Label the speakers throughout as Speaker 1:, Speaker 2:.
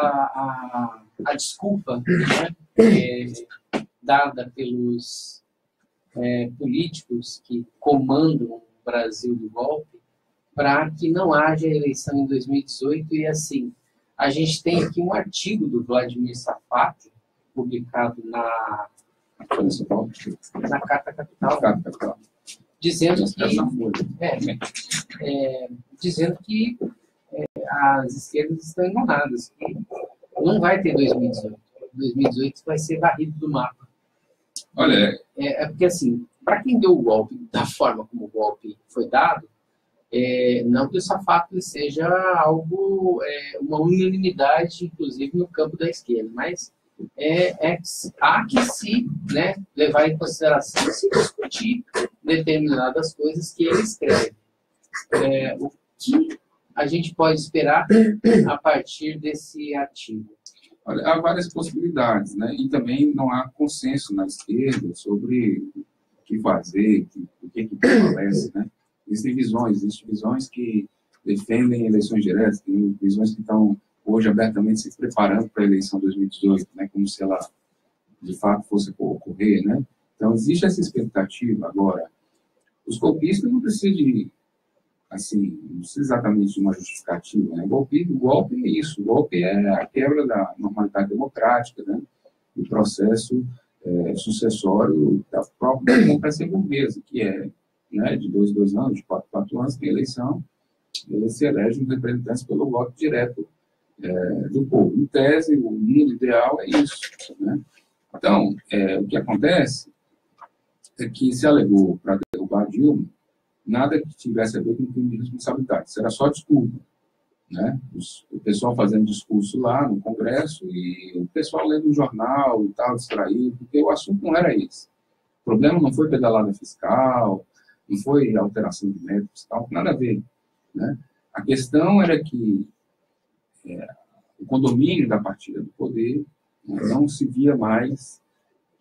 Speaker 1: a desculpa, né, dada pelos políticos que comandam o Brasil do golpe, para que não haja eleição em 2018. E assim, a gente tem aqui um artigo do Vladimir Safatli, publicado na Carta Capital, dizendo que as esquerdas estão enganadas, que não vai ter 2018. 2018 vai ser varrido do mapa.
Speaker 2: Olha,
Speaker 1: porque assim, para quem deu o golpe da forma como o golpe foi dado, não que o Safatli seja algo, uma unanimidade, inclusive no campo da esquerda, mas há que se, né, levar em consideração e se discutir determinadas coisas que ele escreve. O que a gente pode esperar a partir desse artigo?
Speaker 2: Olha, há várias possibilidades, né? E também não há consenso na esquerda sobre o que fazer, o que prevalece, né? Existem visões que defendem eleições diretas, tem visões que estão hoje abertamente se preparando para a eleição 2018, né? Como se ela de fato fosse ocorrer, né? Então existe essa expectativa. Agora, os golpistas não precisam de, assim, não precisa exatamente de uma justificativa, né? O golpe é isso, o golpe é a quebra da normalidade democrática, né? O processo sucessório da própria democracia burguesa, que é, né, de 2 anos, de 4 anos, tem eleição, eles se elegem representantes pelo voto direto do povo. Em tese, o mundo ideal é isso, né? Então, o que acontece é que se alegou para derrubar Dilma, nada que tivesse a ver com crime de responsabilidade, isso era só desculpa, né? O pessoal fazendo discurso lá no Congresso e o pessoal lendo o jornal e tal, distraído, porque o assunto não era esse. O problema não foi pedalada fiscal, não foi alteração de método fiscal, nada a ver, né? A questão era que o condomínio da partilha do poder, né, não se via mais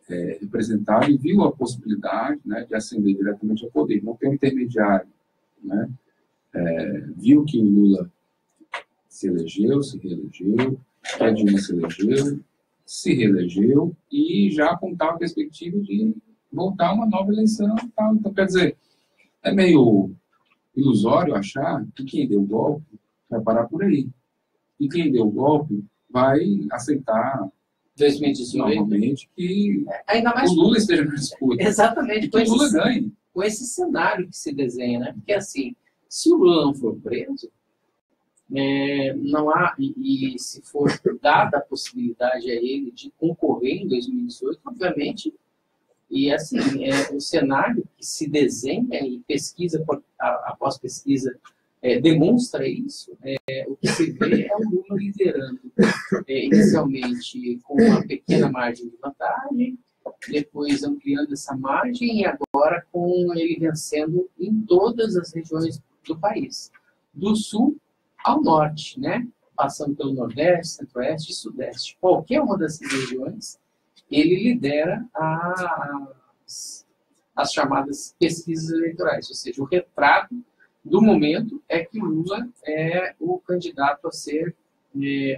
Speaker 2: representado e viu a possibilidade, né, de ascender diretamente ao poder, não ter um intermediário, né? Viu que o Lula se elegeu, se reelegeu, que a Dilma se elegeu, se reelegeu e já apontava a perspectiva de voltar a uma nova eleição e tal. Então, quer dizer, é meio ilusório achar que quem deu o golpe vai parar por aí. E quem deu o golpe vai aceitar
Speaker 1: 2018
Speaker 2: normalmente que
Speaker 1: ainda mais
Speaker 2: o Lula esteja na disputa.
Speaker 1: Exatamente.
Speaker 2: E que o Lula ganhe.
Speaker 1: Com esse cenário que se desenha, né? Porque assim, se o Lula não for preso, não há, e se for dada a possibilidade a ele de concorrer em 2018, obviamente, e assim, o cenário que se desenha e pesquisa após pesquisa demonstra isso. O que se vê é o Lula liderando inicialmente com uma pequena margem de vantagem, depois ampliando essa margem e agora com ele vencendo em todas as regiões do país, do sul ao norte, né? Passando pelo Nordeste, Centro-Oeste e Sudeste. Qualquer uma dessas regiões, ele lidera as chamadas pesquisas eleitorais, ou seja, o retrato do momento é que Lula é o candidato a ser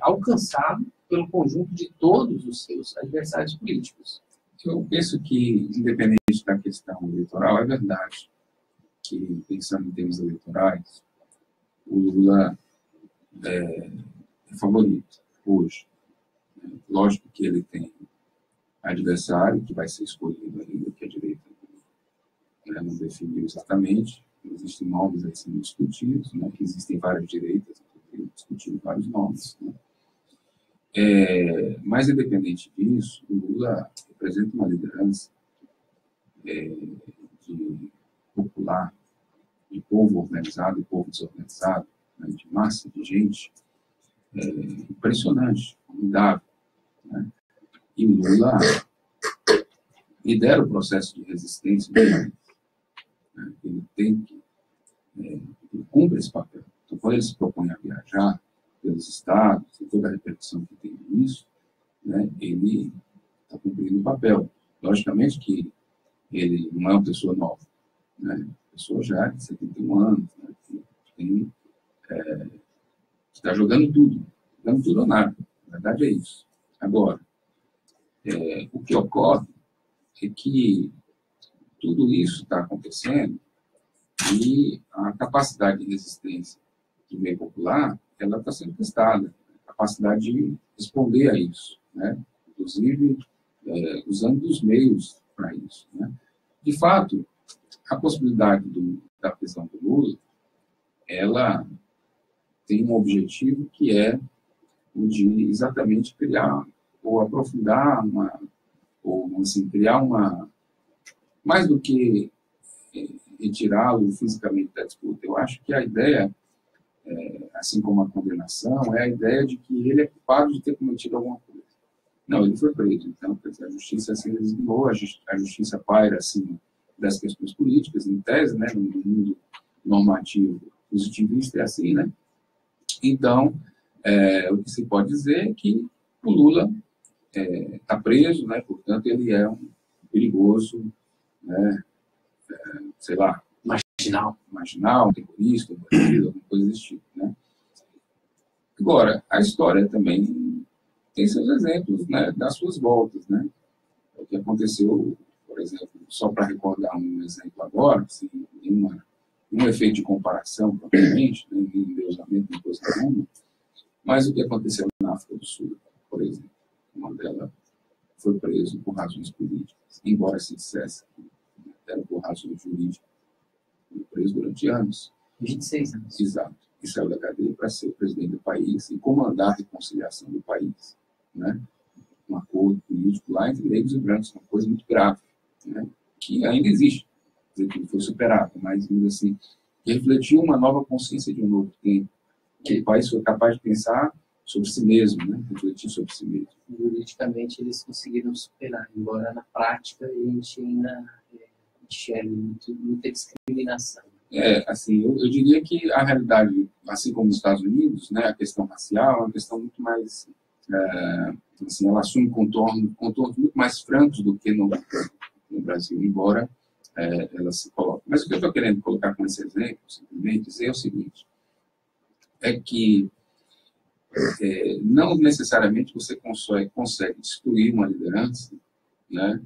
Speaker 1: alcançado pelo conjunto de todos os seus adversários políticos.
Speaker 2: Eu penso que, independente da questão eleitoral, é verdade que, pensando em termos eleitorais, o Lula é favorito hoje. Lógico que ele tem adversário que vai ser escolhido ainda, que a direita não definiu exatamente. Existem nomes aí sendo discutidos, né, que existem várias direitas discutindo vários nomes, né. Mas, independente disso, o Lula representa uma liderança de popular, de povo organizado e povo desorganizado, né, de massa de gente, impressionante, formidável, né. E o Lula lidera o processo de resistência do país, né. Ele tem que ele cumpre esse papel. Então, quando ele se propõe a viajar pelos estados, e toda a repercussão que tem nisso, né, ele está cumprindo o papel. Logicamente que ele não é uma pessoa nova, né, pessoa já de 71 anos, né, que está jogando tudo ou nada. Né. verdade é isso. Agora, o que ocorre é que tudo isso está acontecendo e a capacidade de resistência do meio popular, ela está sendo testada. A capacidade de responder a isso, né? Inclusive usando os meios para isso, né? De fato, a possibilidade da prisão do Lula, ela tem um objetivo que é o de exatamente criar ou aprofundar ou assim, criar mais do que retirá-lo fisicamente da disputa. Eu acho que a ideia, assim como a condenação, é a ideia de que ele é culpado de ter cometido alguma coisa. Não, ele foi preso, então a justiça se resignou, a justiça paira acima das questões políticas, em tese, né, no mundo normativo positivista é assim, né? Então, o que se pode dizer é que o Lula está preso, né? Portanto, ele é um perigoso, né? Sei lá, marginal, um terrorista, um bandido, alguma coisa desse tipo, né? Agora, a história também tem seus exemplos, né? Das suas voltas, né? O que aconteceu, por exemplo, só para recordar um exemplo agora, sem nenhum efeito de comparação, propriamente, nem endeusamento, nem coisa nenhuma, mas o que aconteceu na África do Sul, por exemplo, Mandela foi preso por razões políticas, embora se dissesse que era por razões jurídicas. Foi preso durante anos.
Speaker 1: 26 anos.
Speaker 2: Exato. E saiu da cadeia para ser o presidente do país e comandar a reconciliação do país, né? Um acordo político lá entre negros e brancos, uma coisa muito grave, né? Que ainda existe, quer dizer, que foi superado, mas assim, que refletiu uma nova consciência de um novo tempo, que o país foi capaz de pensar sobre si mesmo, né? Refletir sobre si mesmo.
Speaker 1: Juridicamente eles conseguiram superar, embora na prática a gente ainda enxerga muita discriminação.
Speaker 2: Assim, eu diria que a realidade, assim como nos Estados Unidos, né, a questão racial é uma questão muito mais, assim, ela assume contornos muito mais francos do que no Brasil, embora ela se coloque. Mas o que eu estou querendo colocar com esse exemplo, simplesmente, dizer é o seguinte, é que não necessariamente você consegue destruir uma liderança, né,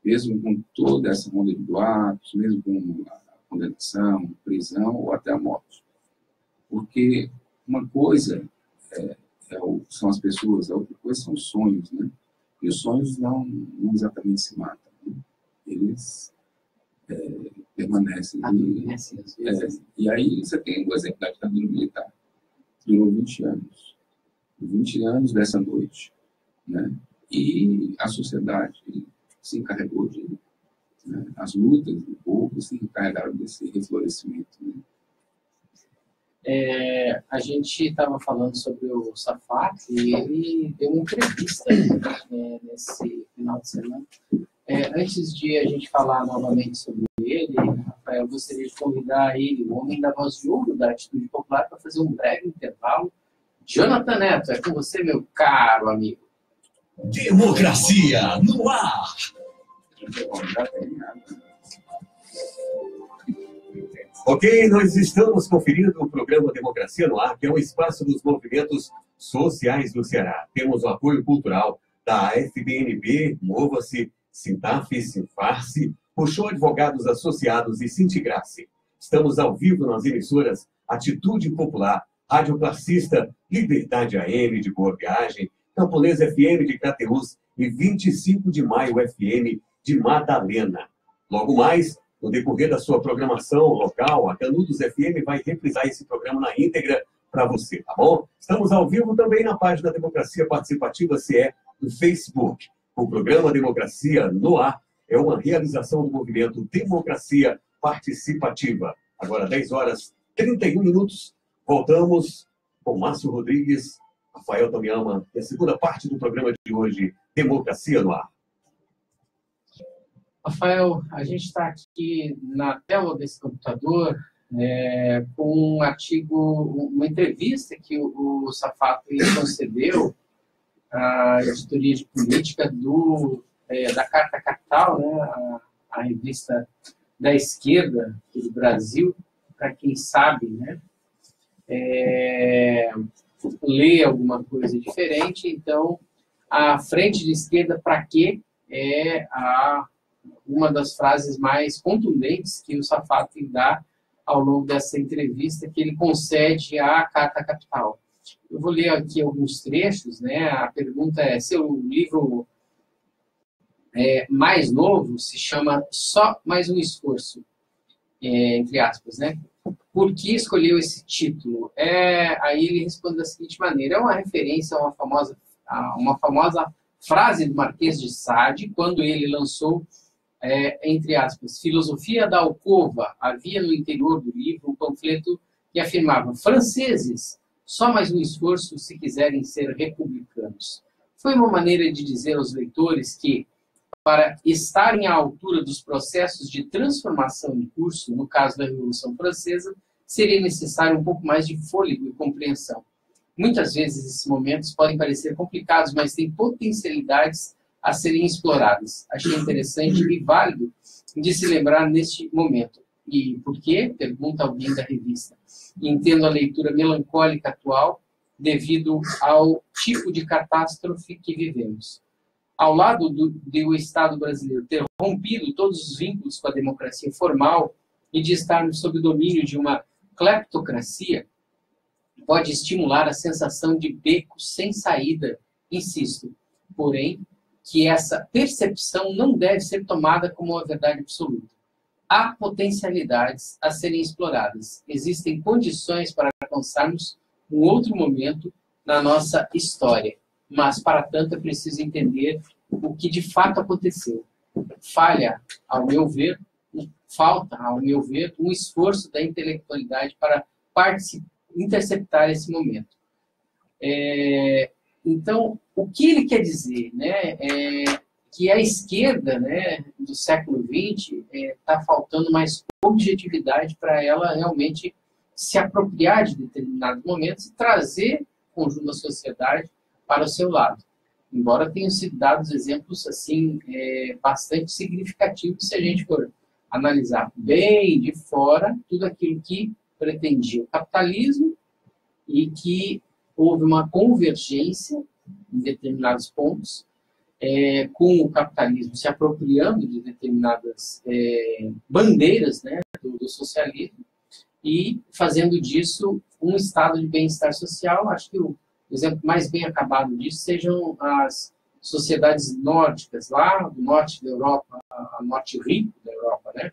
Speaker 2: mesmo com toda essa onda de boatos, mesmo com a condenação, prisão ou até a morte. Porque uma coisa são as pessoas, a outra coisa são os sonhos, né? E os sonhos não exatamente se matam, né? Eles permanecem. E aí você tem o exemplo da ditadura militar. Durou 20 anos. 20 anos dessa noite, né? E a sociedade se encarregou de... Né? As lutas do povo se encarregaram desse reflorescimento. Né?
Speaker 1: A gente estava falando sobre o Safak e ele deu uma entrevista nesse final de semana. Antes de a gente falar novamente sobre ele, Rafael, eu gostaria de convidar ele, o homem da voz de ouro da Atitude Popular, para fazer um breve intervalo. Jonathan Neto, é com você, meu caro amigo.
Speaker 3: Democracia no ar. Ok, nós estamos conferindo o programa Democracia no Ar, que é um espaço dos movimentos sociais do Ceará. Temos o apoio cultural da AFBNB, Mova-se, Sintaf, Sinfarce, Puxou Advogados Associados e Sintigrace. Estamos ao vivo nas emissoras Atitude Popular, Rádio Classista, Liberdade AM de Boa Viagem, Camponês FM de Crateús e 25 de Maio FM de Madalena. Logo mais, no decorrer da sua programação local, a Canudos FM vai reprisar esse programa na íntegra para você, tá bom? Estamos ao vivo também na página Democracia Participativa CE no Facebook. O programa Democracia no Ar é uma realização do movimento Democracia Participativa. Agora, 10 horas 31 minutos, voltamos com Márcio Rodrigues, Rafael Tomiyama e a segunda parte do programa de hoje, Democracia no Ar.
Speaker 1: Rafael, a gente está aqui na tela desse computador com um artigo, uma entrevista que o Safato concedeu à editoria de política da Carta Capital, né, a revista da esquerda aqui do Brasil, para quem sabe, né? ler alguma coisa diferente. Então, a frente de esquerda para quê é uma das frases mais contundentes que o Safatli dá ao longo dessa entrevista, que ele concede à Carta Capital. Eu vou ler aqui alguns trechos, né? A pergunta é: seu livro mais novo se chama Só Mais um Esforço, entre aspas, né? Por que escolheu esse título? Aí ele responde da seguinte maneira: é uma referência a uma famosa frase do Marquês de Sade, quando ele lançou, entre aspas, Filosofia da Alcova. Havia no interior do livro um panfleto que afirmava: franceses, só mais um esforço se quiserem ser republicanos. Foi uma maneira de dizer aos leitores que, para estarem à altura dos processos de transformação em curso, no caso da Revolução Francesa, seria necessário um pouco mais de fôlego e compreensão. Muitas vezes esses momentos podem parecer complicados, mas têm potencialidades a serem exploradas. Achei interessante e válido de se lembrar neste momento. E por quê? Pergunta alguém da revista. Entendo a leitura melancólica atual devido ao tipo de catástrofe que vivemos. Ao lado do Estado brasileiro ter rompido todos os vínculos com a democracia formal e de estarmos sob o domínio de uma cleptocracia, pode estimular a sensação de beco sem saída, insisto. Porém, que essa percepção não deve ser tomada como uma verdade absoluta. Há potencialidades a serem exploradas. Existem condições para alcançarmos um outro momento na nossa história. Mas, para tanto, é preciso entender o que de fato aconteceu. Falta, ao meu ver, um esforço da intelectualidade para interceptar esse momento. Então, o que ele quer dizer, né, que a esquerda, né, do século XX está faltando mais objetividade para ela realmente se apropriar de determinados momentos e trazer o conjunto da sociedade para o seu lado. Embora tenham sido dados exemplos assim bastante significativos, se a gente for analisar bem de fora tudo aquilo que pretendia o capitalismo e que houve uma convergência em determinados pontos, com o capitalismo se apropriando de determinadas bandeiras, né, do socialismo e fazendo disso um estado de bem-estar social. Acho que o exemplo mais bem acabado disso sejam as sociedades nórdicas, lá do norte da Europa, a norte rico da Europa, né?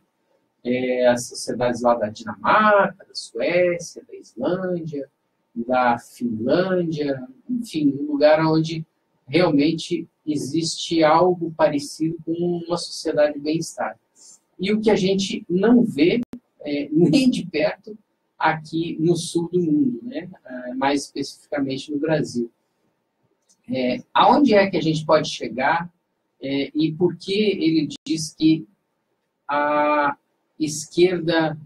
Speaker 1: As sociedades lá da Dinamarca, da Suécia, da Islândia, da Finlândia, enfim, um lugar onde realmente existe algo parecido com uma sociedade de bem-estar. E o que a gente não vê nem de perto aqui no sul do mundo, né? Mais especificamente no Brasil. Aonde é que a gente pode chegar e por que ele diz que a esquerda,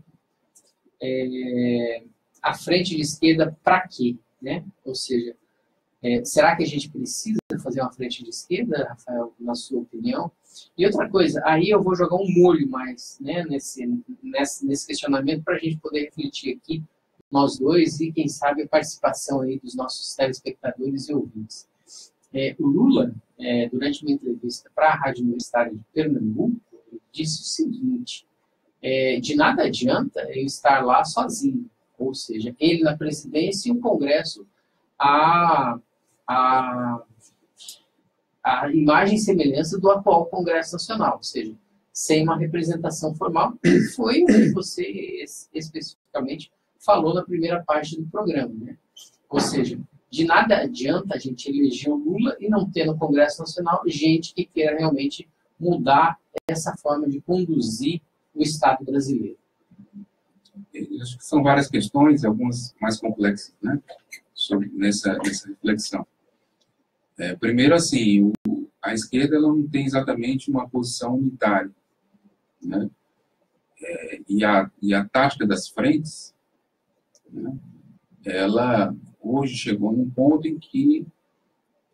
Speaker 1: a frente de esquerda, para quê? Né? Ou seja, será que a gente precisa fazer uma frente de esquerda, Rafael, na sua opinião? E outra coisa, aí eu vou jogar um molho mais, né, nesse questionamento para a gente poder refletir aqui, nós dois, e quem sabe a participação aí dos nossos telespectadores e ouvintes. O Lula, durante uma entrevista para a Rádio Universitária de Pernambuco, disse o seguinte: de nada adianta eu estar lá sozinho, ou seja, ele na presidência e o Congresso a imagem e semelhança do atual Congresso Nacional, ou seja, sem uma representação formal. Foi o que você especificamente falou na primeira parte do programa, né? Ou seja, de nada adianta a gente eleger o Lula e não ter no Congresso Nacional gente que queira realmente mudar essa forma de conduzir o Estado brasileiro.
Speaker 2: Eu acho que são várias questões, algumas mais complexas, né, nessa reflexão. Primeiro, assim, a esquerda ela não tem exatamente uma posição unitária, né? E a tática das frentes, né, ela hoje chegou num ponto em que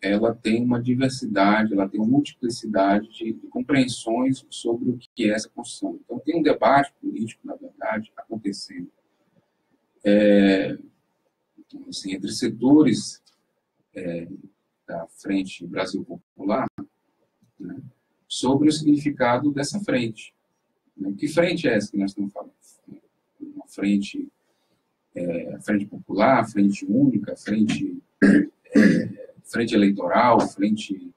Speaker 2: ela tem uma diversidade, ela tem uma multiplicidade de compreensões sobre o que é essa construção. Então, tem um debate político, na verdade, acontecendo. assim, entre setores da Frente Brasil Popular, né, sobre o significado dessa frente. Né? Que frente é essa que nós estamos falando? Uma frente, frente popular, frente única, frente eleitoral, frente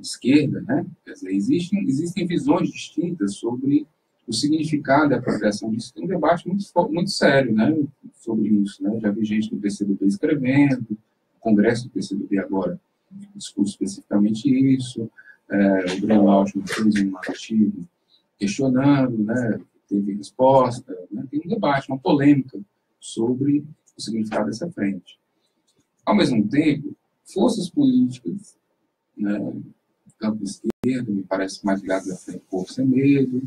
Speaker 2: esquerda, né? Quer dizer, existem visões distintas sobre o significado da apropriação disso. Tem um debate muito sério, né, sobre isso. Né? Já vi gente do PCdoB escrevendo, o Congresso do PCdoB agora discute especificamente isso, o Breno Altman fez um artigo questionando, né, teve resposta, né? Tem um debate, uma polêmica sobre o significado dessa frente. Ao mesmo tempo, forças políticas, né, campo esquerdo, me parece mais ligado à frente Povo Sem Medo,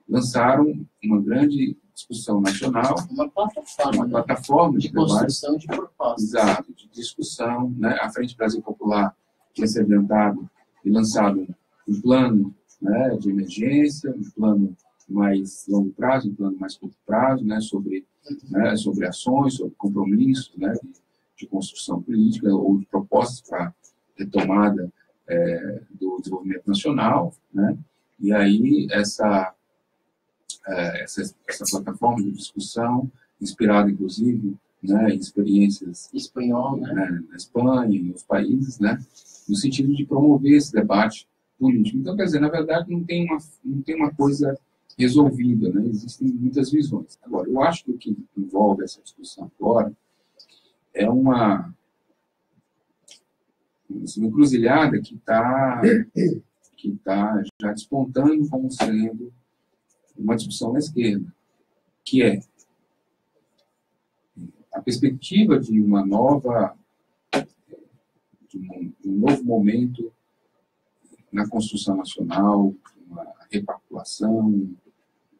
Speaker 2: lançaram uma grande discussão nacional,
Speaker 1: uma plataforma,
Speaker 2: plataforma
Speaker 1: de construção de propostas.
Speaker 2: Exato, de discussão, né? A Frente Brasil Popular tinha se adiantado e lançado um plano, né, de emergência, um plano mais longo prazo, um plano mais curto prazo, né, sobre ações, sobre compromissos, né, de construção política ou de propostas para retomada do desenvolvimento nacional, né? E aí essa plataforma de discussão, inspirada inclusive, né, em experiências
Speaker 1: espanhol, né,
Speaker 2: na Espanha e nos países, né, no sentido de promover esse debate político. Então, quer dizer, na verdade, não tem uma coisa resolvida, né? Existem muitas visões. Agora, eu acho que o que envolve essa discussão agora é uma encruzilhada que está já despontando como sendo uma discussão na esquerda, que é a perspectiva de um novo momento na construção nacional, uma repactuação,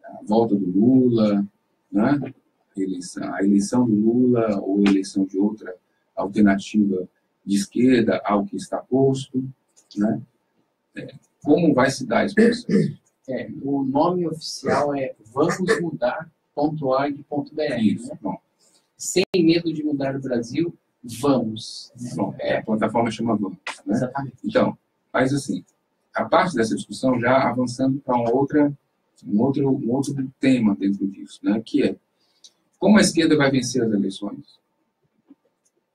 Speaker 2: a volta do Lula, né? A eleição do Lula ou a eleição de outra alternativa de esquerda ao que está posto, né? Como vai se dar esse processo?
Speaker 1: O nome oficial é vamosmudar.org.br. Né?
Speaker 2: Bom.
Speaker 1: Sem medo de mudar o Brasil, vamos.
Speaker 2: Bom, a plataforma chama Vamos. Né?
Speaker 1: Exatamente.
Speaker 2: Então, mas assim, a parte dessa discussão já avançando para um outro tema dentro disso, né? Que é como a esquerda vai vencer as eleições.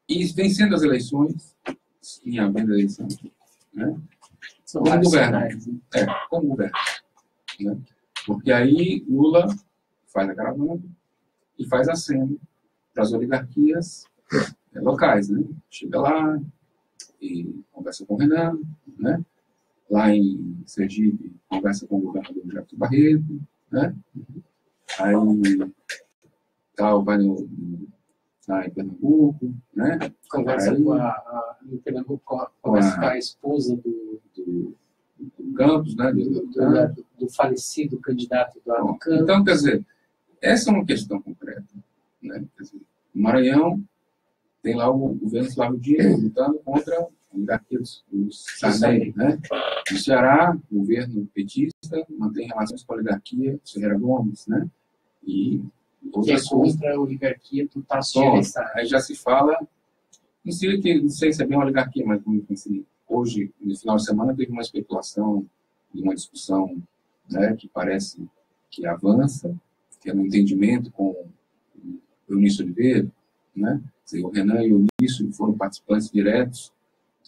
Speaker 2: E vencendo as eleições, em havendo eleição, né? Como governa? Como governa? Né? Porque aí Lula faz a caravana e faz aceno para as oligarquias locais, né? Chega lá e conversa com o Renan, né? Lá em Sergipe, conversa com o governador Jacques Barreto, né? Aí vai lá em Pernambuco, né?
Speaker 1: Conversa
Speaker 2: aí,
Speaker 1: em Pernambuco, conversa com a esposa do
Speaker 2: Campos, né?
Speaker 1: Do falecido candidato do Campos.
Speaker 2: Então, quer dizer, essa é uma questão concreta, né? Quer dizer, no Maranhão tem lá o governo Flávio Dino lutando contra a oligarquia dos Sarney, né? No Ceará, o governo petista mantém relações com a oligarquia Ferreira Gomes, né? E outras coisas.
Speaker 1: Contra a oligarquia do Tasso.
Speaker 2: Aí já se fala, não sei se é bem uma oligarquia, mas assim, hoje, no final de semana, teve uma especulação e uma discussão, né, que parece que avança, que é no entendimento com o Eunício Oliveira, né? O Renan e o Eunício foram participantes diretos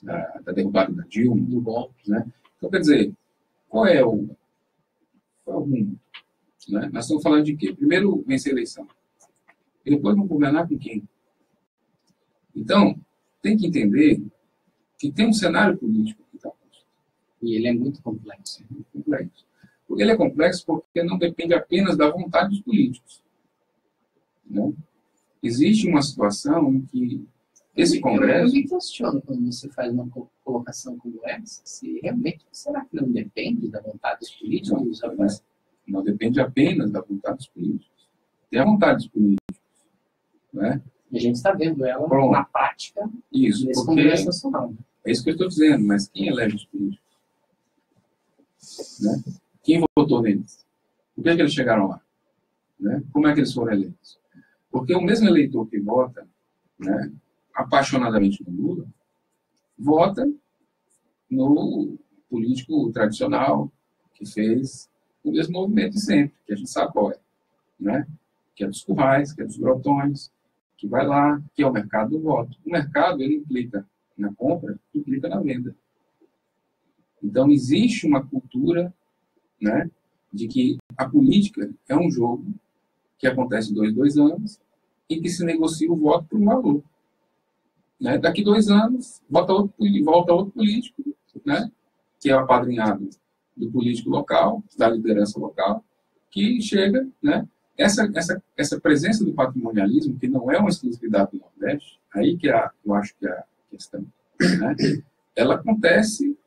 Speaker 2: da derrubada da Dilma, do golpe, né? Então, quer dizer, qual é o mundo? Né? Nós estamos falando de quê? Primeiro, vencer a eleição. E depois vamos governar com quem? Então, tem que entender que tem um cenário político que está posto.
Speaker 1: E ele é muito complexo.
Speaker 2: Ele é complexo porque não depende apenas da vontade dos políticos. Né? Existe uma situação em que esse Congresso...
Speaker 1: Eu me questiono quando você faz uma colocação como essa, se realmente, será que não depende da vontade dos políticos?
Speaker 2: Não depende apenas da vontade dos políticos. Tem a vontade dos políticos. Né?
Speaker 1: E a gente está vendo ela na prática nesse Congresso Nacional. Né?
Speaker 2: É isso que eu estou dizendo, mas quem elege os políticos? Né? Quem votou neles? Por que eles chegaram lá? Né? Como é que eles foram eleitos? Porque o mesmo eleitor que vota né, apaixonadamente no Lula, vota no político tradicional que fez o mesmo movimento de sempre, que a gente sabe qual é, né? Que é dos currais, que é dos grotões, que vai lá, que é o mercado do voto. O mercado, ele implica na compra, implica na venda. Então, existe uma cultura, né, de que a política é um jogo que acontece em 2 anos, em que se negocia o voto por um valor. Né? Daqui 2 anos, volta outro político, né, que é o apadrinhado do político local, da liderança local, que chega, né, essa presença do patrimonialismo, que não é uma exclusividade do Nordeste, aí que eu acho que é a questão, né, ela acontece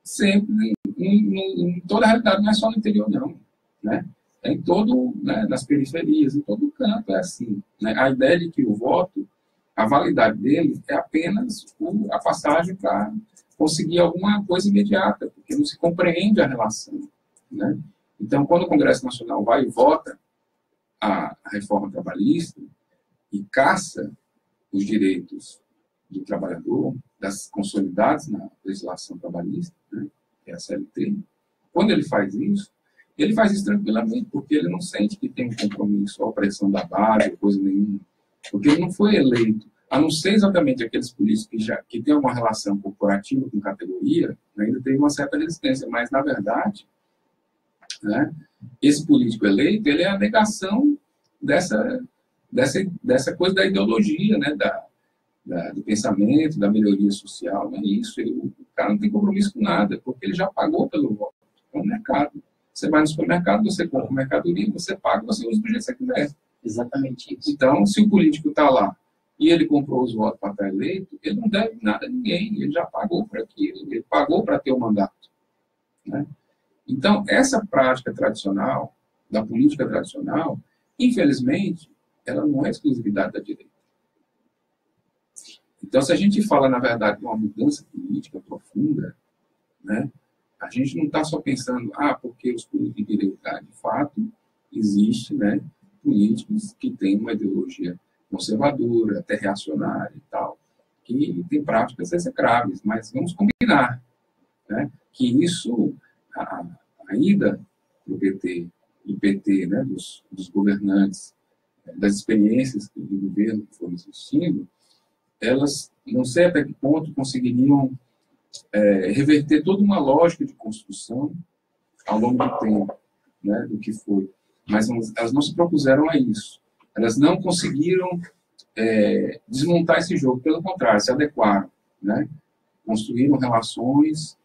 Speaker 2: sempre em toda a realidade, não é só no interior, não. Né? É em todo, né, nas periferias, em todo canto é assim. Né? A ideia de que o voto, a validade dele é apenas a passagem para conseguir alguma coisa imediata, porque não se compreende a relação. Né? Então, quando o Congresso Nacional vai e vota a reforma trabalhista e caça os direitos do trabalhador, das consolidadas na legislação trabalhista, né, que é a CLT, quando ele faz isso tranquilamente, porque ele não sente que tem um compromisso, a opressão da base, coisa nenhuma, porque ele não foi eleito, a não ser exatamente aqueles políticos que têm uma relação corporativa com categoria, né, ainda tem uma certa resistência, mas, na verdade, né, esse político eleito, ele é a negação dessa coisa da ideologia, né, do pensamento, da melhoria social, não é isso. O cara não tem compromisso com nada, porque ele já pagou pelo voto. É um mercado. Você vai no supermercado, você compra mercadoria, você paga, você usa do jeito que você quiser.
Speaker 1: Exatamente isso.
Speaker 2: Então, se o político está lá e ele comprou os votos para estar eleito, ele não deve nada a ninguém, ele já pagou por aquilo, ele pagou para ter o mandato. Né? Então, essa prática tradicional, da política tradicional, infelizmente, ela não é exclusividade da direita. Então, se a gente fala, na verdade, de uma mudança política profunda, né, a gente não está só pensando, porque os políticos de direita, de fato, existe, né, políticos que têm uma ideologia conservadora, até reacionária e tal, que tem práticas execráveis, mas vamos combinar, né, que isso, a ida do PT, né, dos governantes, das experiências do governo que foram existindo, elas, não sei até que ponto, conseguiriam reverter toda uma lógica de construção ao longo do tempo, né, do que foi. Mas elas não se propuseram a isso. Elas não conseguiram desmontar esse jogo, pelo contrário, se adequaram. Né? Construíram relações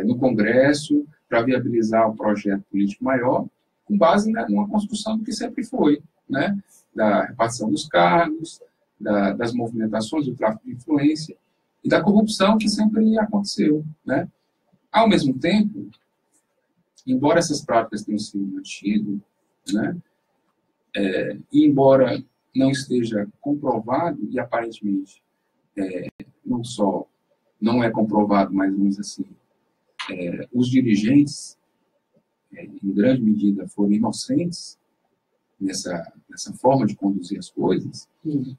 Speaker 2: no Congresso para viabilizar o projeto político maior, com base numa construção do que sempre foi, né? Da repartição dos cargos, das movimentações, do tráfico de influência e da corrupção que sempre aconteceu. Né? Ao mesmo tempo, embora essas práticas tenham sido mantidas, né, e embora não esteja comprovado, e aparentemente não só não é comprovado, mas, vamos dizer assim, os dirigentes, em grande medida, foram inocentes nessa forma de conduzir as coisas,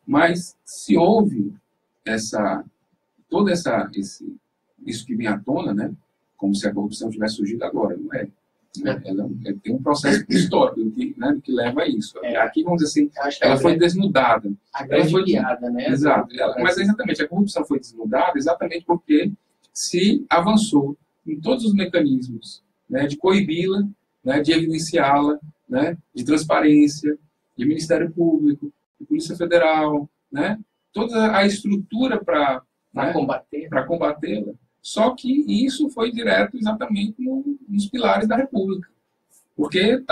Speaker 2: mas se houve isso que vem à tona, né, como se a corrupção tivesse surgido agora, não é? Né? Ela tem um processo histórico que leva a isso. Aqui, vamos dizer assim, ela foi desnudada.
Speaker 1: Ela foi guiada, né?
Speaker 2: Exato. Mas exatamente, a corrupção foi desnudada exatamente porque se avançou em todos os mecanismos, né, de coibi-la, né, de evidenciá-la, né, de transparência, de Ministério Público, de Polícia Federal, né, toda a estrutura para combatê-la. Só que isso foi direto exatamente nos pilares da República. Porque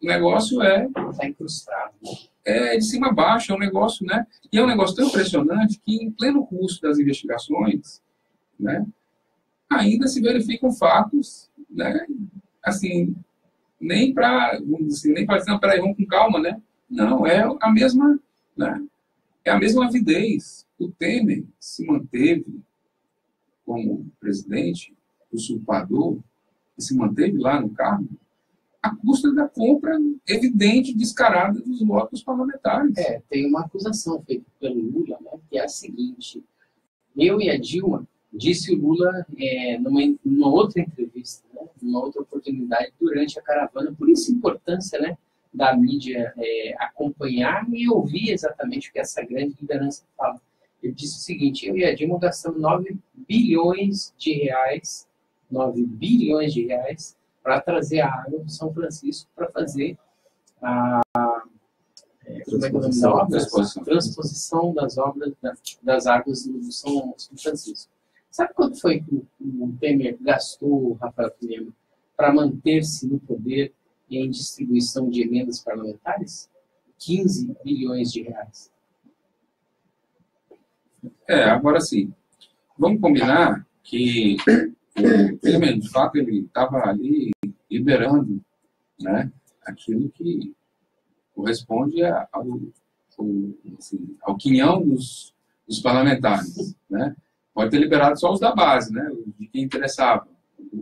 Speaker 2: o negócio
Speaker 1: está incrustado.
Speaker 2: É de cima a baixo, é um negócio, né? E é um negócio tão impressionante que, em pleno curso das investigações, né, ainda se verificam fatos, né, assim, nem para dizer, não, peraí, vamos com calma, né? Não, é a mesma, né? É a mesma avidez. O Temer se manteve como presidente, usurpador, que se manteve lá no cargo, à custa da compra evidente, descarada dos votos parlamentares.
Speaker 1: Tem uma acusação feita pelo Lula, né, que é a seguinte: eu e a Dilma, disse o Lula numa outra entrevista, né, numa outra oportunidade durante a caravana, por isso a importância, né, da mídia acompanhar e ouvir exatamente o que essa grande liderança fala. Ele disse o seguinte: eu e a Dilma gastamos 9 bilhões de reais para trazer a água do São Francisco para fazer a transposição das obras das águas do São Francisco. Sabe quanto foi que o Temer gastou, Rafael Pinheiro, para manter-se no poder e em distribuição de emendas parlamentares? 15 bilhões de reais.
Speaker 2: Agora sim. Vamos combinar que o Temer, de fato, ele estava ali liberando, né, aquilo que corresponde ao quinhão dos parlamentares, né? Pode ter liberado só os da base, né, de quem interessava.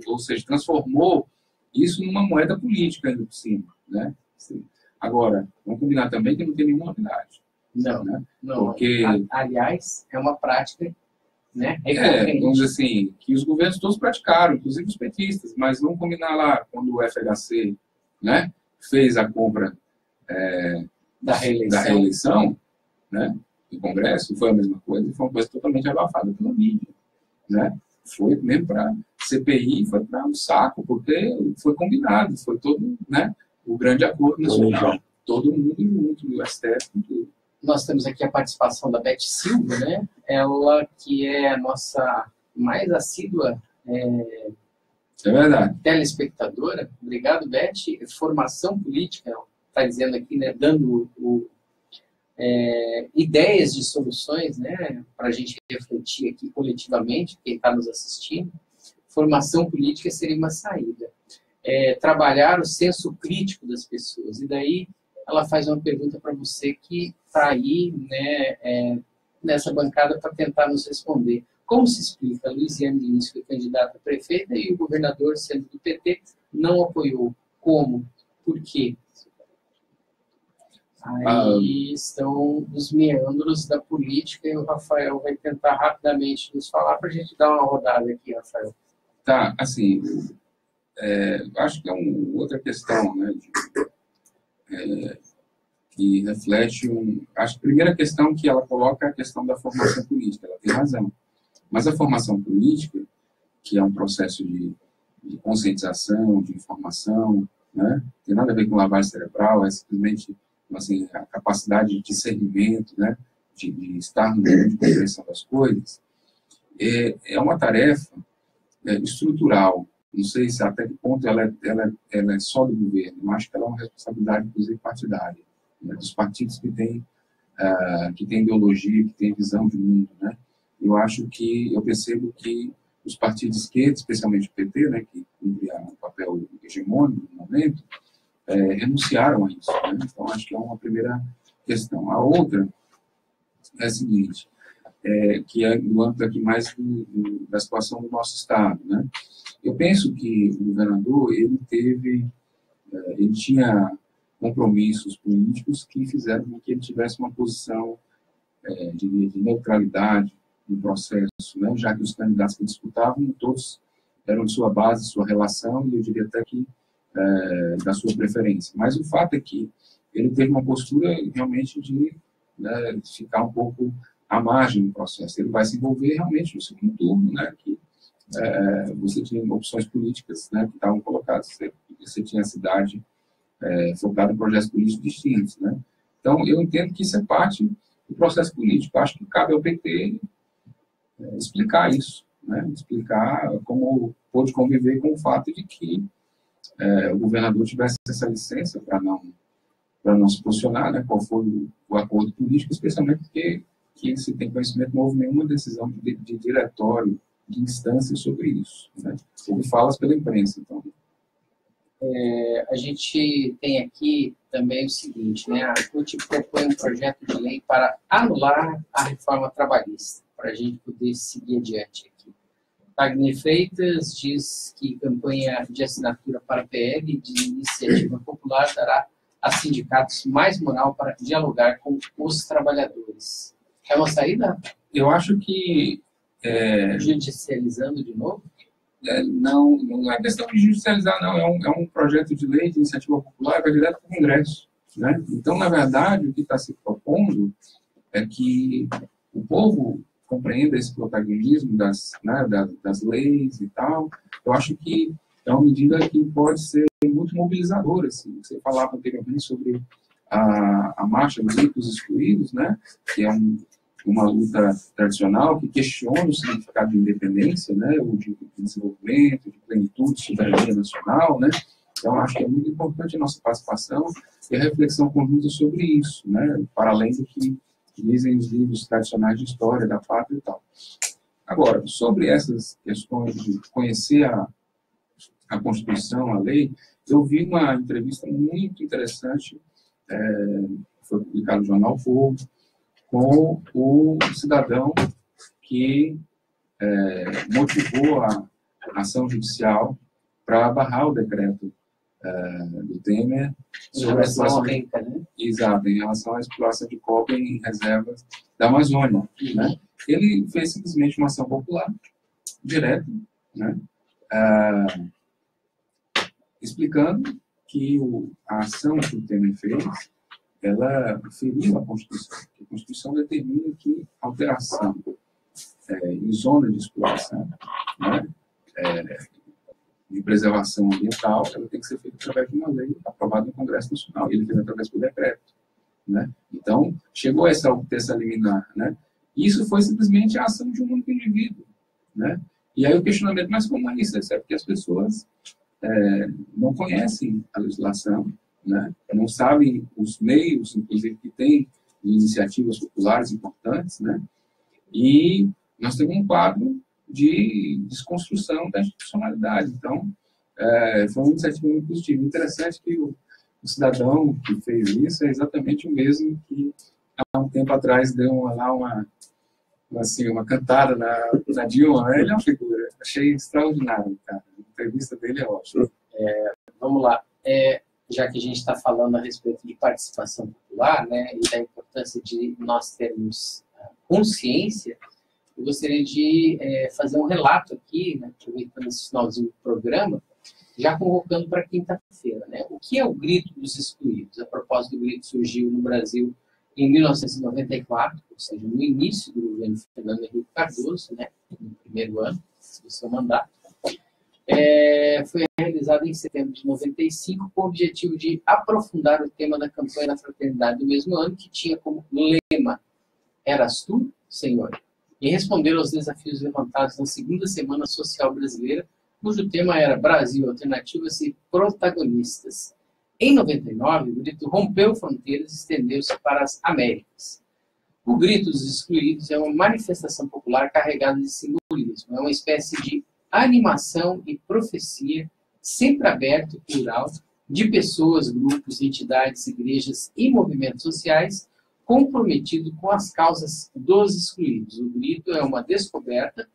Speaker 2: Ou seja, transformou isso numa moeda política ainda por cima, né? Agora, vamos combinar também que não tem nenhuma novidade.
Speaker 1: Não,
Speaker 2: né?
Speaker 1: não.
Speaker 2: Porque,
Speaker 1: aliás, é uma prática, né,
Speaker 2: vamos dizer assim, que os governos todos praticaram, inclusive os petistas, mas vamos combinar lá, quando o FHC, né, fez a compra da reeleição, né, do Congresso, foi a mesma coisa, e foi uma coisa totalmente abafada pela mídia, né? Foi mesmo para CPI, foi para um saco, porque foi combinado, foi todo, né, o grande acordo nacional, todo mundo junto, o STF, tudo.
Speaker 1: Nós temos aqui a participação da Beth Silva, né? Ela que é a nossa mais assídua
Speaker 2: verdade.
Speaker 1: telespectadora. Obrigado, Beth. Formação política, está dizendo aqui, né? Dando ideias de soluções, né? Para a gente refletir aqui coletivamente, quem está nos assistindo. Formação política seria uma saída. Trabalhar o senso crítico das pessoas. E daí ela faz uma pergunta para você que está aí, né, nessa bancada para tentar nos responder. Como se explica a Luiziane Lins, que é candidata a prefeita, e o governador, sendo do PT, não apoiou? Como? Por quê? Aí estão os meandros da política e o Rafael vai tentar rapidamente nos falar para a gente dar uma rodada aqui, Rafael.
Speaker 2: Tá, assim, acho que é outra questão, né, que reflete acho que a primeira questão que ela coloca é a questão da formação política, ela tem razão. Mas a formação política, que é um processo de conscientização, de informação, né, tem nada a ver com lavagem cerebral, é simplesmente assim, a capacidade de discernimento, né, de estar no meio de compreensão das coisas, é uma tarefa estrutural. Não sei se até que ponto ela é só do governo. Eu acho que ela é uma responsabilidade, inclusive, partidária, né, dos partidos que têm ideologia, que têm visão de mundo, né? Eu percebo que os partidos de esquerda, especialmente o PT, né, que cumpria um papel hegemônico no momento, renunciaram a isso, né? Então, acho que é uma primeira questão. A outra é a seguinte, que é no âmbito aqui mais da situação do nosso Estado, né? Eu penso que o governador, ele tinha compromissos políticos que fizeram com que ele tivesse uma posição de neutralidade no processo, né? Já que os candidatos que disputavam, todos eram de sua base, de sua relação, e eu diria até que da sua preferência. Mas o fato é que ele teve uma postura realmente de ficar um pouco à margem do processo. Ele vai se envolver realmente no segundo turno, né, que você tinha opções políticas, né, que estavam colocadas, você tinha a cidade focada em projetos políticos distintos, né. Então, eu entendo que isso é parte do processo político. Acho que cabe ao PT explicar isso, né, explicar como pôde conviver com o fato de que o governador tivesse essa licença para não se posicionar, né, qual foi o acordo político, especialmente porque que se tem conhecimento, não houve nenhuma decisão de diretório, de instância sobre isso, né? Houve falas pela imprensa, então.
Speaker 1: A gente tem aqui também o seguinte, né? A CUT propõe um projeto de lei para anular a reforma trabalhista, para a gente poder seguir adiante aqui. Wagner Freitas diz que campanha de assinatura para a PL de iniciativa popular dará a sindicatos mais moral para dialogar com os trabalhadores. É uma saída?
Speaker 2: Eu acho que...
Speaker 1: Judicializando de novo?
Speaker 2: Não é questão de judicializar, não. É um projeto de lei de iniciativa popular que vai direto para o Congresso, né? Então, na verdade, o que está se propondo é que o povo compreenda esse protagonismo das leis e tal. Eu acho que é uma medida que pode ser muito mobilizadora. Assim. Você falava anteriormente sobre a marcha dos ricos excluídos, né? Que é uma luta tradicional que questiona o significado de independência, né? Ou de desenvolvimento, de plenitude, de soberania nacional, né? Então, acho que é muito importante a nossa participação e a reflexão conjunta sobre isso, né? Para além do que dizem os livros tradicionais de história da pátria e tal. Agora, sobre essas questões de conhecer a Constituição, a lei, eu vi uma entrevista muito interessante, foi publicada no Jornal Povo, com o cidadão que motivou a ação judicial para barrar o decreto do Temer sobre a exploração
Speaker 1: renta, né?
Speaker 2: Exato, em relação à exploração de cobre em reservas da Amazônia, né? Ele fez simplesmente uma ação popular direta, né? Explicando que a ação que o Temer fez, ela feriu a Constituição. A Constituição determina que alteração em zona de exploração, né? De preservação ambiental, ela tem que ser feita através de uma lei aprovada no Congresso Nacional. E ele fez através do decreto, né? Então, chegou a ter essa liminar, né? Isso foi simplesmente a ação de um único indivíduo, né? E aí o questionamento, mas como é isso? É porque as pessoas não conhecem a legislação, né? Não sabem os meios, inclusive, que tem de iniciativas populares importantes, né? E nós temos um quadro de desconstrução da institucionalidade. Então, foi uma iniciativa muito positiva. Interessante que o cidadão que fez isso é exatamente o mesmo que há um tempo atrás deu uma cantada na Dilma. Ele é uma figura. Achei extraordinário, cara. A entrevista dele é ótima.
Speaker 1: Vamos lá. Já que a gente está falando a respeito de participação popular, né, e da importância de nós termos consciência, eu gostaria de fazer um relato aqui, né, aproveitando esse finalzinho do programa, já convocando para quinta-feira, né? O que é o Grito dos Excluídos? A propósito do grito surgiu no Brasil em 1994, ou seja, no início do governo Fernando Henrique Cardoso, né, no primeiro ano do seu mandato. Foi realizado em setembro de 95 com o objetivo de aprofundar o tema da campanha da fraternidade do mesmo ano, que tinha como lema "Eras tu, Senhor?", e responder aos desafios levantados na segunda Semana Social Brasileira, cujo tema era Brasil, Alternativas e Protagonistas. Em 99, o grito rompeu fronteiras e estendeu-se para as Américas. O Grito dos Excluídos é uma manifestação popular carregada de simbolismo, é uma espécie de animação e profecia, sempre aberto e plural, de pessoas, grupos, entidades, igrejas e movimentos sociais comprometidos com as causas dos excluídos. O grito é uma descoberta,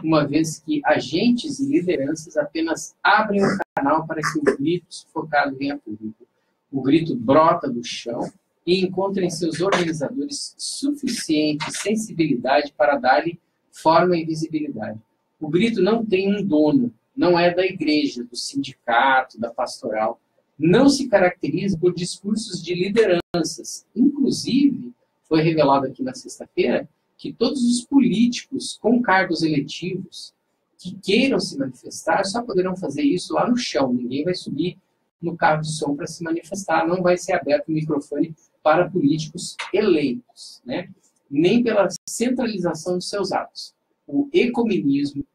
Speaker 1: uma vez que agentes e lideranças apenas abrem o canal para que o grito sufocado venha a público. O grito brota do chão e encontra em seus organizadores suficiente sensibilidade para dar-lhe forma e visibilidade. O grito não tem um dono, não é da igreja, do sindicato, da pastoral. Não se caracteriza por discursos de lideranças. Inclusive, foi revelado aqui na sexta-feira que todos os políticos com cargos eletivos que queiram se manifestar só poderão fazer isso lá no chão. Ninguém vai subir no carro de som para se manifestar. Não vai ser aberto o microfone para políticos eleitos, né? Nem pela centralização de seus atos. O ecumenismo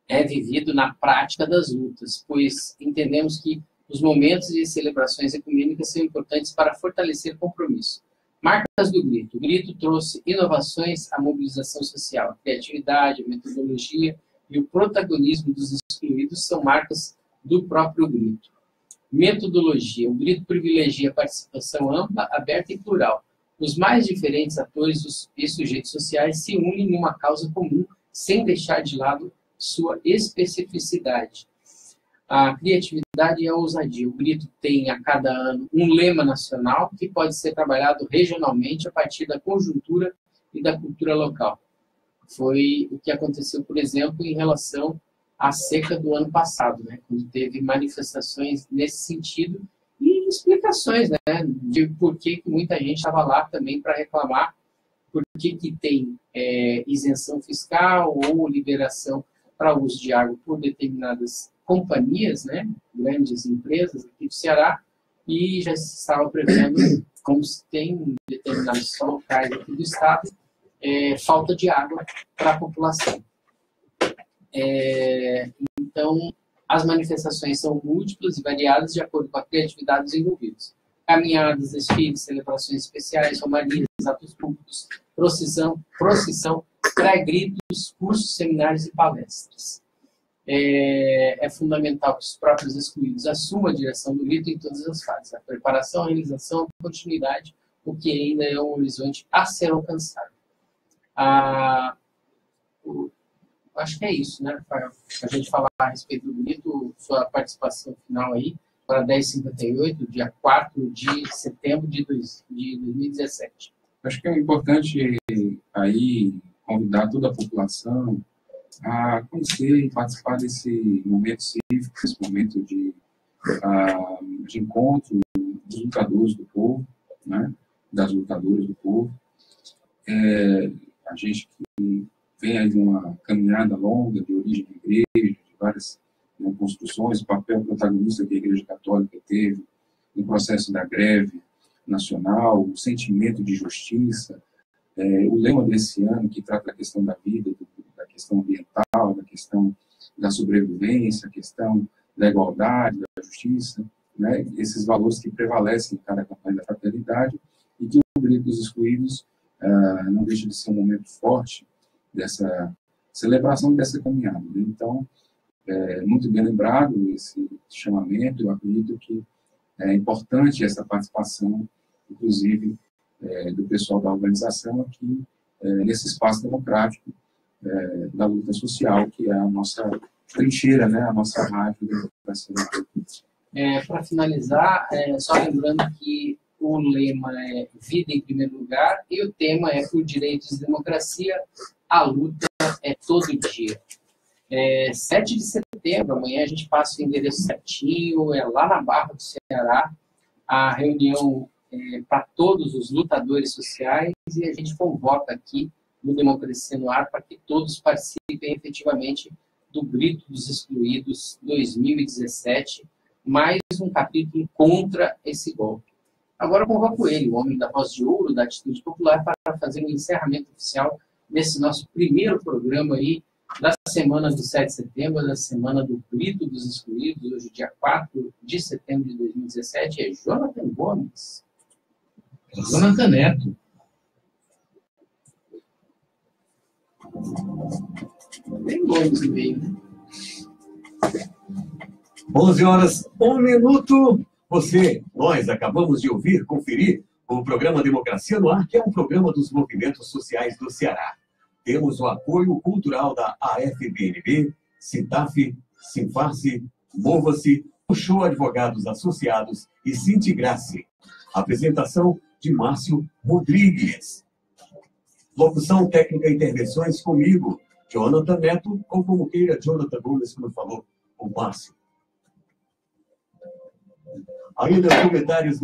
Speaker 1: é vivido na prática das lutas, pois entendemos que os momentos e celebrações ecumênicas são importantes para fortalecer compromisso. Marcas do grito. O grito trouxe inovações à mobilização social. A criatividade, a metodologia e o protagonismo dos excluídos são marcas do próprio grito. Metodologia. O grito privilegia a participação ampla, aberta e plural. Os mais diferentes atores e sujeitos sociais se unem numa causa comum, sem deixar de lado sua especificidade. A criatividade e a ousadia. O Grito tem, a cada ano, um lema nacional que pode ser trabalhado regionalmente a partir da conjuntura e da cultura local. Foi o que aconteceu, por exemplo, em relação à seca do ano passado, né, quando teve manifestações nesse sentido e explicações, né, de por que muita gente estava lá também para reclamar, por que tem isenção fiscal ou liberação para uso de água por determinadas companhias, né, grandes empresas aqui do Ceará, e já se estava prevendo, como se tem em determinados locais aqui do estado, falta de água para a população. Então, as manifestações são múltiplas e variadas de acordo com a criatividade dos envolvidos. Caminhadas, desfiles, celebrações especiais, romarias, atos públicos, procissão, pré-gritos, cursos, seminários e palestras. É fundamental que os próprios excluídos assumam a direção do grito em todas as fases. A preparação, a realização, a continuidade, o que ainda é um horizonte a ser alcançado. Acho que é isso, né, Rafael? A gente falar a respeito do grito, sua participação final aí, para 10h58, dia 4 de setembro de 2017.
Speaker 2: Acho que é importante aí convidar toda a população a conhecer e participar desse momento cívico, esse momento de encontro dos lutadores do povo, né, das lutadoras do povo. A gente que vem aí de uma caminhada longa de origem de igreja, de várias construções, o papel protagonista que a Igreja Católica teve no processo da greve nacional, o sentimento de justiça, o lema desse ano que trata da questão da vida, da questão ambiental, da questão da sobrevivência, a questão da igualdade, da justiça, né? Esses valores que prevalecem em cada campanha da fraternidade, e que o Grito dos Excluídos não deixa de ser um momento forte dessa celebração dessa caminhada. Né? Então, muito bem lembrado esse chamamento. Eu acredito que é importante essa participação, inclusive, do pessoal da organização aqui, nesse espaço democrático da luta social, que é a nossa trincheira, né? A nossa rádio da democracia.
Speaker 1: Para finalizar, só lembrando que o lema é Vida em Primeiro Lugar e o tema é Por Direitos e Democracia, a luta é todo dia. 7 de setembro, amanhã a gente passa o endereço certinho, lá na Barra do Ceará, a reunião para todos os lutadores sociais, e a gente convoca aqui no Democracia no Ar para que todos participem efetivamente do Grito dos Excluídos 2017, mais um capítulo contra esse golpe. Agora eu convoco ele, o homem da voz de ouro, da Atitude Popular, para fazer um encerramento oficial nesse nosso primeiro programa aí, da semana do 7 de setembro, da semana do Grito dos Excluídos, hoje dia 4 de setembro de 2017, é Jonathan Gomes.
Speaker 4: Jonathan Neto.
Speaker 1: Tem Gomes no meio, né?
Speaker 3: 11h01. Nós acabamos de conferir o programa Democracia no Ar, que é um programa dos movimentos sociais do Ceará. Temos o apoio cultural da AFBNB, Citaf, Sinfarce, Mova-se, Puxou Advogados Associados e Sintigrace. Apresentação de Márcio Rodrigues. Locução técnica e intervenções comigo, Jonathan Neto, ou como queira, Jonathan Gomes, como falou o Márcio. Ainda comentários